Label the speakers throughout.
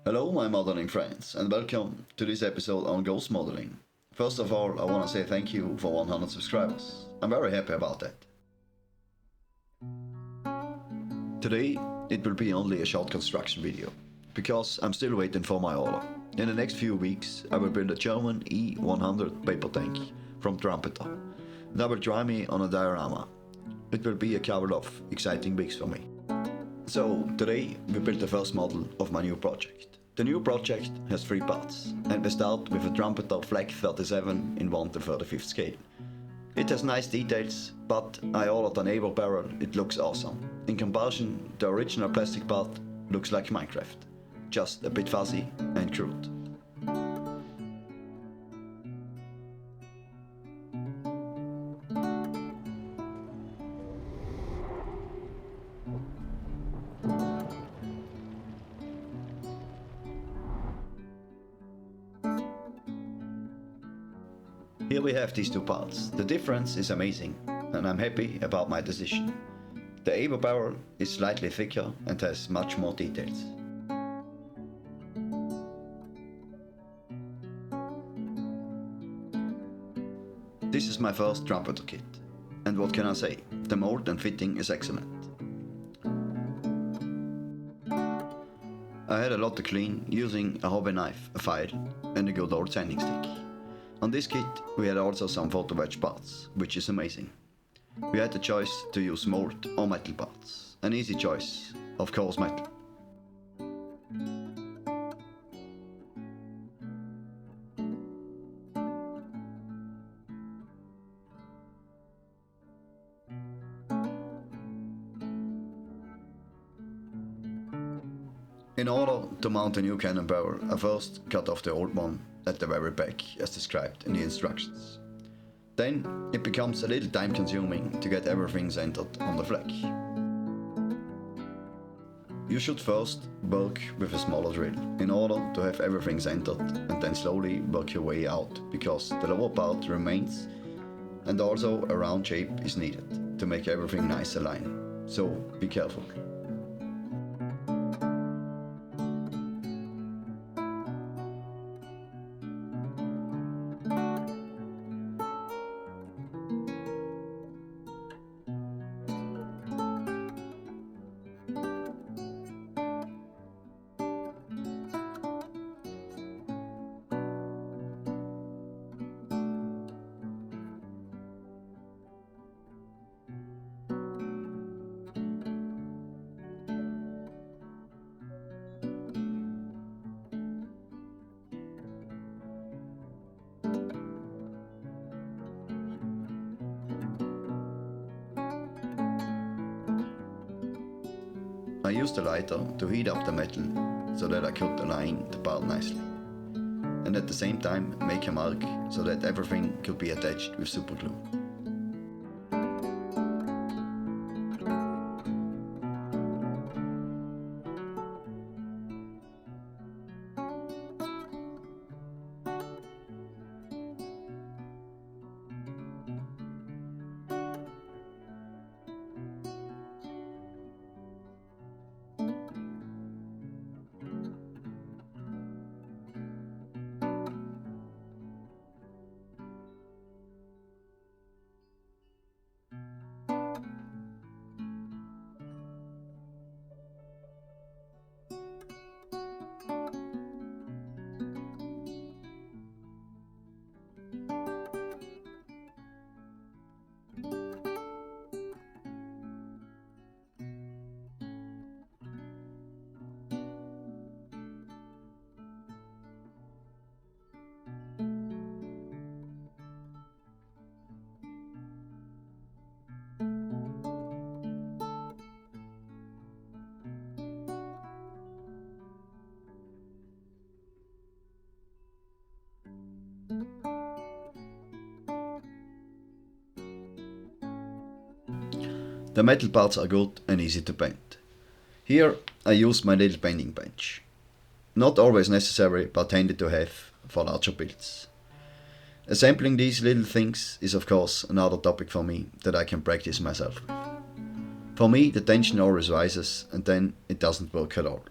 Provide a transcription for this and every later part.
Speaker 1: Hello, my modeling friends, and welcome to this episode on ghost modeling. First of all, I want to say thank you for 100 subscribers. I'm very happy about that. Today, it will be only a short construction video, because I'm still waiting for my order. In the next few weeks, I will build a German E100 paper tank from Trumpeter, and I will try me on a diorama. It will be a couple of exciting weeks for me. So, today we built the first model of my new project. The new project has 3 parts, and we start with a Trumpeter Flack 37 in 1/35 scale. It has nice details, but I ordered a neighbor barrel, it looks awesome. In comparison, the original plastic part looks like Minecraft, just a bit fuzzy and crude. Here we have these 2 parts. The difference is amazing, and I'm happy about my decision. The Ava barrel is slightly thicker and has much more details. This is my first Trumpeter kit, and what can I say? The mold and fitting is excellent. I had a lot to clean using a hobby knife, a file, and a good old sanding stick. On this kit we had also some photo etch parts, which is amazing. We had the choice to use mold or metal parts. An easy choice, of course metal. In order to mount a new cannon barrel, I first cut off the old one at the very back as described in the instructions. Then it becomes a little time consuming to get everything centered on the flag. You should first work with a smaller drill in order to have everything centered and then slowly work your way out, because the lower part remains and also a round shape is needed to make everything nice aligned. So be careful. I used a lighter to heat up the metal so that I could align the part nicely, and at the same time make a mark so that everything could be attached with superglue. The metal parts are good and easy to bend. Here I use my little bending bench. Not always necessary, but handy to have for larger builds. Assembling these little things is of course another topic for me that I can practice myself with. For me the tension always rises and then it doesn't work at all.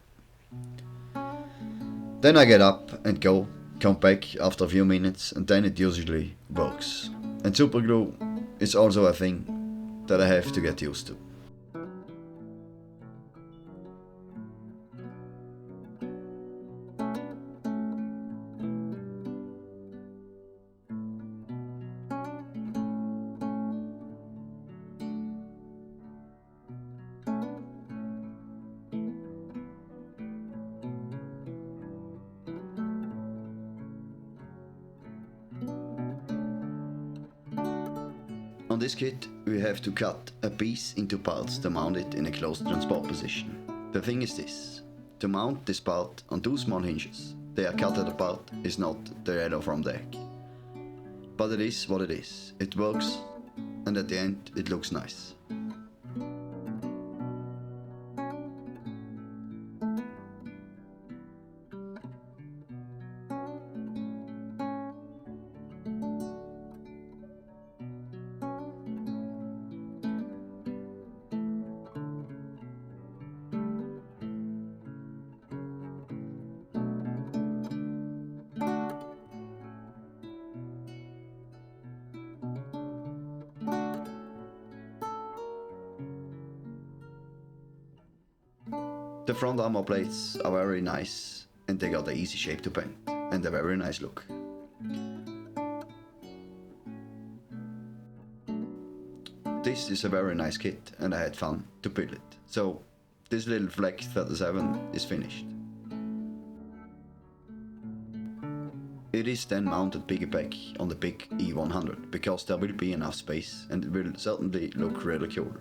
Speaker 1: Then I get up and go, come back after a few minutes, and then it usually works. And superglue is also a thing that I have to get used to. On this kit we have to cut a piece into parts to mount it in a closed transport position. The thing is this: to mount this part on two small hinges, they are cut apart, is not the yellow from the egg. But it is what it is. It works, and at the end it looks nice. The front armor plates are very nice, and they got an easy shape to paint and a very nice look. This is a very nice kit and I had fun to build it. So this little Flack 37 is finished. It is then mounted piggyback on the big E100 because there will be enough space and it will certainly look really cool.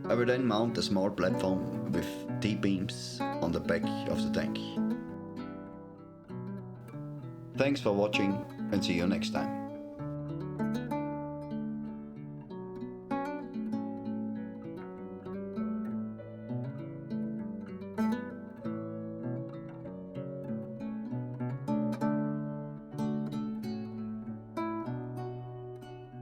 Speaker 1: I will then mount a small platform with T-beams on the back of the tank. Thanks for watching and see you next time.